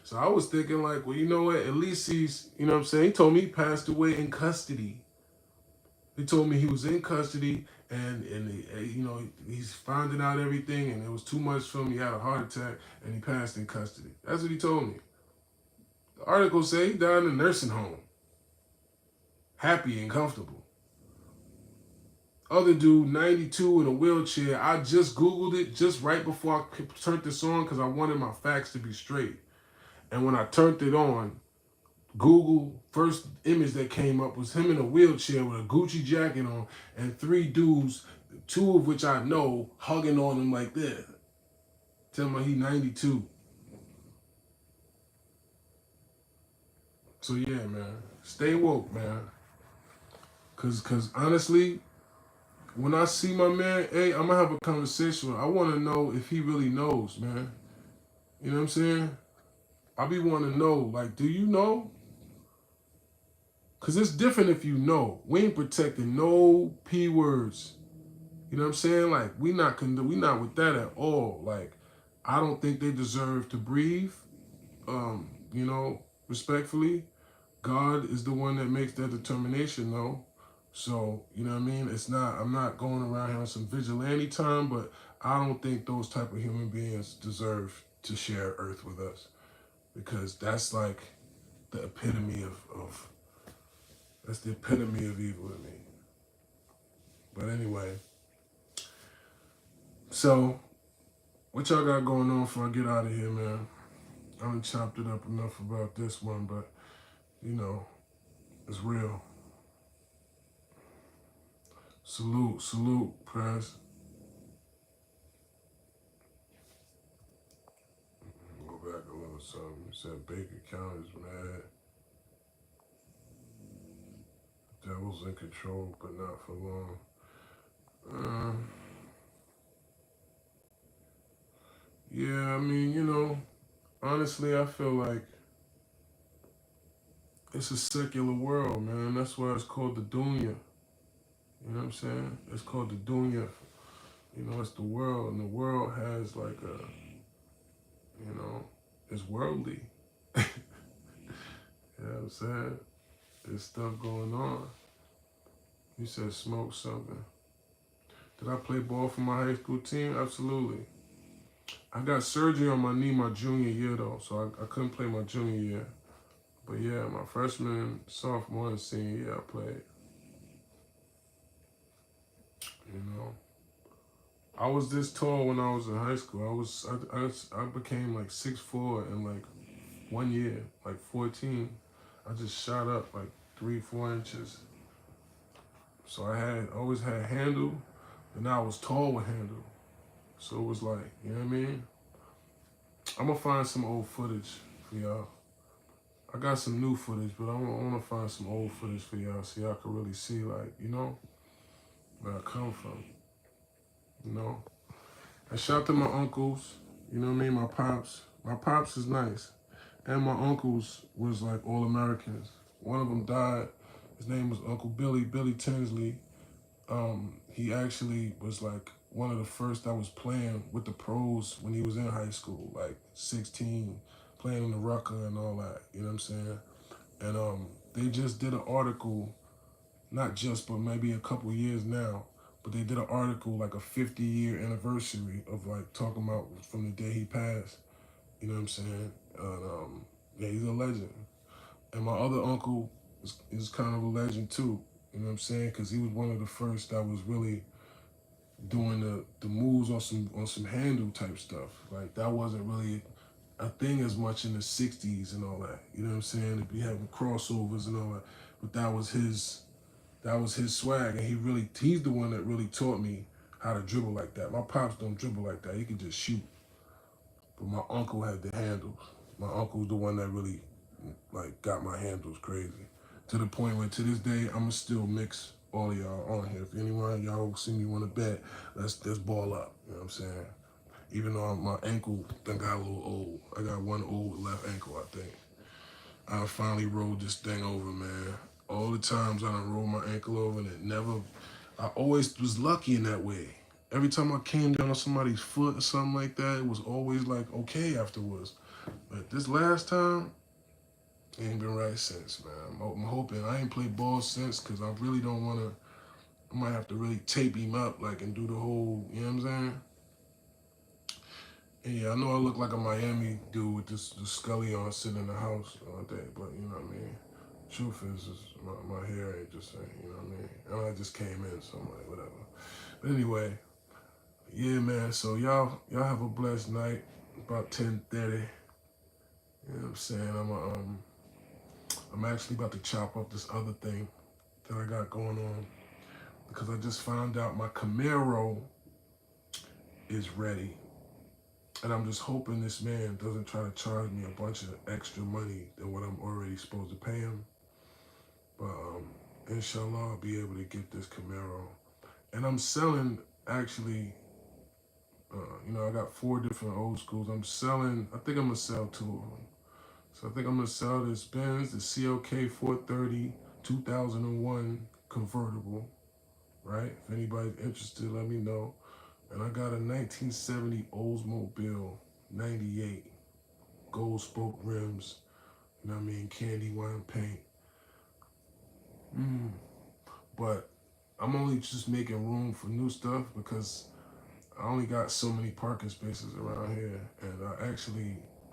So I was thinking like, well, you know what? At least he's, you know what I'm saying? He told me he passed away in custody. He told me he was in custody and he's finding out everything and it was too much for him. He had a heart attack and he passed in custody. That's what he told me. The article say he died in a nursing home, happy and comfortable. Other dude, 92 in a wheelchair. I just Googled it just right before I turned this on because I wanted my facts to be straight. And when I turned it on, Google, first image that came up was him in a wheelchair with a Gucci jacket on and three dudes, two of which I know, hugging on him like this. Tell me he 92. So yeah, man. Stay woke, man. Cause honestly, when I see my man, hey, I'm gonna have a conversation with him. I wanna know if he really knows, man. You know what I'm saying? I be wanting to know, like, do you know? Because it's different if you know. We ain't protecting no P words. You know what I'm saying? Like, we not with that at all. Like, I don't think they deserve to breathe. You know, respectfully. God is the one that makes that determination, though. So, you know what I mean? It's not, I'm not going around here on some vigilante time, but I don't think those type of human beings deserve to share earth with us. Because that's like the epitome of that's the epitome of evil to me. But anyway, so what y'all got going on before I get out of here, man? I done chopped it up enough about this one, but you know, it's real. Salute, press. Go back a little something. It said bank account is mad. Devil's in control, but not for long. Um, yeah, I mean, you know, honestly, I feel like it's a secular world, man. That's why it's called the dunya. You know what I'm saying? It's called the dunya. You know, it's the world, and the world has like a, you know, it's worldly. You know what I'm saying? There's stuff going on. You said smoke something. Did I play ball for my high school team? Absolutely. I got surgery on my knee my junior year though, so I couldn't play my junior year. But yeah, my freshman, sophomore, and senior year I played. You know, I was this tall when I was in high school. I became like 6'4" in like 1 year, like 14. I just shot up like 3-4 inches. So I had always had handle, and I was tall with handle. So it was like, you know what I mean? I'm gonna find some old footage for y'all. I got some new footage, but I wanna find some old footage for y'all so y'all can really see, like, you know, where I come from. You know, I shout to my uncles. You know what I mean? My pops. My pops is nice, and my uncles was like all Americans. One of them died. His name was Uncle Billy Tinsley. He actually was like one of the first that was playing with the pros when he was in high school, like 16, playing in the Rucker and all that. You know what I'm saying? And they just did an article, not just, but maybe a couple years now, but they did an article like a 50-year anniversary of like talking about from the day he passed. You know what I'm saying? And yeah, he's a legend. And my other uncle is kind of a legend too. You know what I'm saying? Because he was one of the first that was really doing the moves on some handle type stuff. Like that wasn't really a thing as much in the '60s and all that. You know what I'm saying? To be having crossovers and all that. But that was his swag, and he's the one that really taught me how to dribble like that. My pops don't dribble like that. He could just shoot. But my uncle had the handles. My uncle's the one that really like got my handles crazy. To the point where to this day I'ma still mix all of y'all on here. If anyone y'all see me want to bet, let's ball up. You know what I'm saying? Even though my ankle done got a little old. I got one old left ankle, I think. I finally rolled this thing over, man. All the times I done rolled my ankle over and it never, I always was lucky in that way. Every time I came down on somebody's foot or something like that, it was always like okay afterwards. But this last time, it ain't been right since, man. I'm hoping I ain't played ball since because I really don't want to. I might have to really tape him up like and do the whole, you know what I'm saying? And yeah, I know I look like a Miami dude with the Scully on sitting in the house all day, but you know what I mean? Truth is my hair ain't just saying, you know what I mean? And I just came in, so I'm like, whatever. But anyway, yeah, man. So y'all have a blessed night. About 10:30. You know what I'm saying? I'm actually about to chop up this other thing that I got going on because I just found out my Camaro is ready. And I'm just hoping this man doesn't try to charge me a bunch of extra money than what I'm already supposed to pay him. But inshallah, I'll be able to get this Camaro. And I'm selling, actually, you know, I got 4 different old schools. I think I'm going to sell 2 of them. So I think I'm gonna sell this Benz, the CLK 430 2001 convertible, right? If anybody's interested, let me know. And I got a 1970 Oldsmobile 98 gold spoke rims, you know what I mean, candy wine paint. But I'm only just making room for new stuff because I only got so many parking spaces around here, and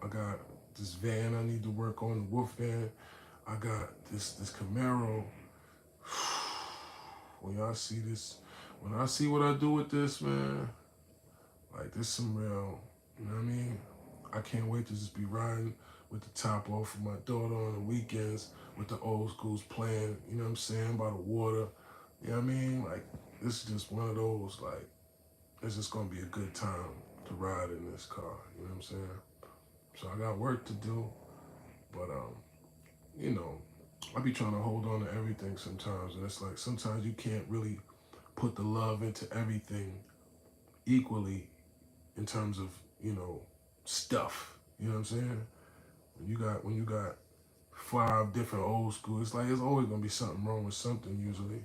I got this van I need to work on, the Wolf van. I got this Camaro. When y'all see this, when I see what I do with this, man, like this some real, you know what I mean? I can't wait to just be riding with the top off with my daughter on the weekends with the old schools playing, you know what I'm saying, by the water. You know what I mean? Like, this is just one of those, like, it's just gonna be a good time to ride in this car, you know what I'm saying? So I got work to do, but you know, I be trying to hold on to everything sometimes, and it's like sometimes you can't really put the love into everything equally in terms of, you know, stuff. You know what I'm saying? When you got 5 different old schools, it's like it's always gonna be something wrong with something usually.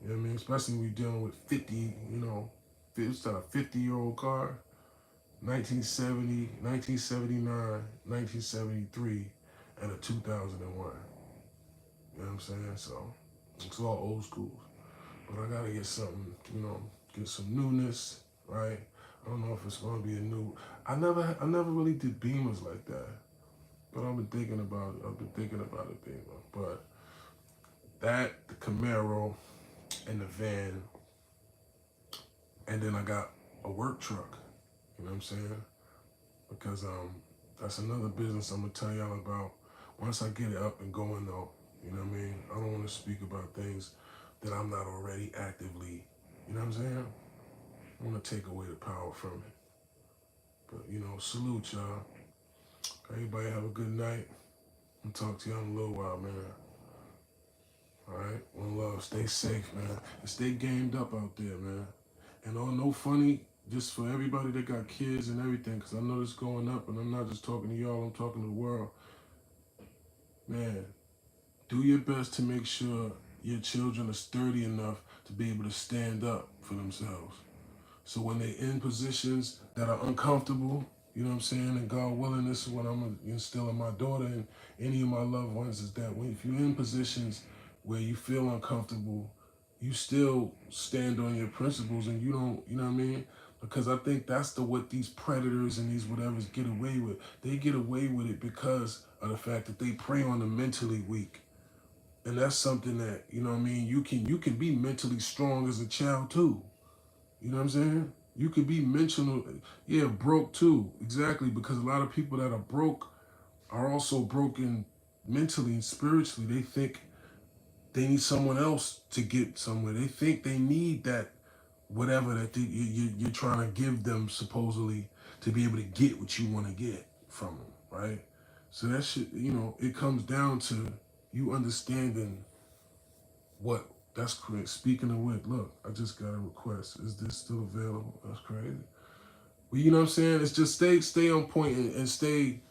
You know what I mean? Especially when you're dealing with 50, you know, it's a 50-year-old car, 1970, 1979, 1973, and a 2001. You know what I'm saying? So it's all old schools. But I gotta get something, you know, get some newness, right? I don't know if it's gonna be a new. I never really did Beamers like that, but I've been thinking about it. I've been thinking about a Beamer, but that the Camaro and the van, and then I got a work truck. You know what I'm saying? Because that's another business I'm gonna tell y'all about once I get it up and going though. You know what I mean? I don't want to speak about things that I'm not already actively. You know what I'm saying? I want to take away the power from it. But you know, salute y'all. Everybody have a good night. I'll talk to y'all in a little while, man. All right, one love. Stay safe, man, and stay gamed up out there, man. And on no funny, just for everybody that got kids and everything, because I know this going up, and I'm not just talking to y'all. I'm talking to the world, man. Do your best to make sure your children are sturdy enough to be able to stand up for themselves. So when they're in positions that are uncomfortable, you know what I'm saying, and God willing, this is what I'm gonna instill in my daughter and any of my loved ones is that when if you're in positions where you feel uncomfortable, you still stand on your principles and you don't, you know what I mean? Because I think that's what these predators and these whatevers get away with. They get away with it because of the fact that they prey on the mentally weak. And that's something that, you know what I mean, you can be mentally strong as a child too. You know what I'm saying? You could be mental, yeah, broke too. Exactly, because a lot of people that are broke are also broken mentally and spiritually. They think they need someone else to get somewhere. They think they need that whatever that you're trying to give them supposedly to be able to get what you want to get from them, right? So that shit, you know, it comes down to you understanding what that's correct. Speaking of which, look, I just got a request. Is this still available? That's crazy. Well, you know what I'm saying? It's just stay on point and stay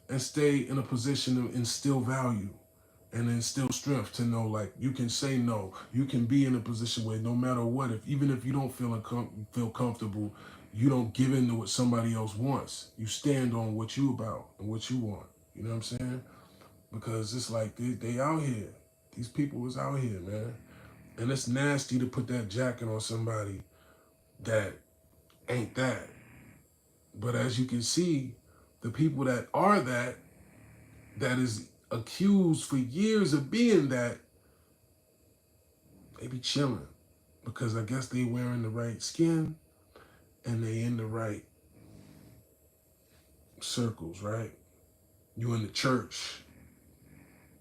in a position to instill value and instill strength to know like you can say no. You can be in a position where no matter what, if even if you don't feel comfortable, you don't give in to what somebody else wants. You stand on what you about and what you want. You know what I'm saying? Because it's like they out here. These people is out here, man. And it's nasty to put that jacket on somebody that ain't that. But as you can see, the people that are that is accused for years of being that, they be chilling. Because I guess they wearing the right skin and they in the right circles, right? You in the church,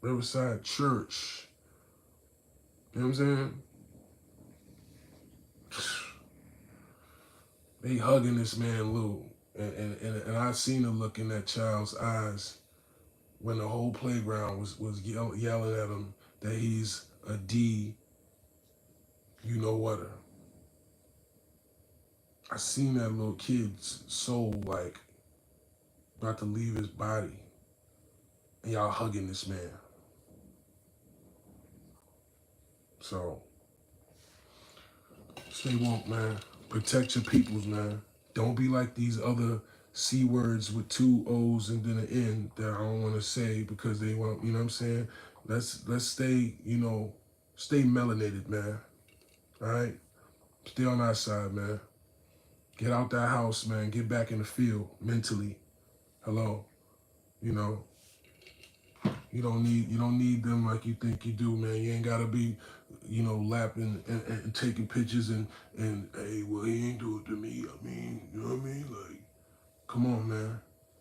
Riverside Church. You know what I'm saying? They hugging this man Lou. And I seen the look in that child's eyes when the whole playground was yelling at him that he's a D, you know what? I seen that little kid's soul like about to leave his body, and y'all hugging this man. So, stay woke, man. Protect your peoples, man. Don't be like these other C words with 2 O's and then an N that I don't want to say because they want, you know what I'm saying? Let's stay, stay melanated, man. All right? Stay on our side, man. Get out that house, man. Get back in the field mentally. Hello. You know, you don't need them like you think you do, man. You ain't gotta be, lapping and taking pictures and hey, well, he ain't do it to me. I mean, you know what I mean? Like, come on, man.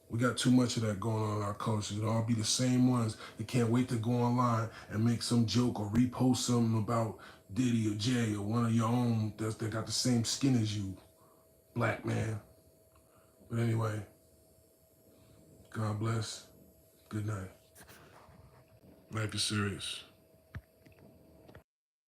We got too much of that going on in our culture. It'll all be the same ones that can't wait to go online and make some joke or repost something about Diddy or Jay or one of your own that got the same skin as you, black man. But anyway, God bless. Good night. Life is serious.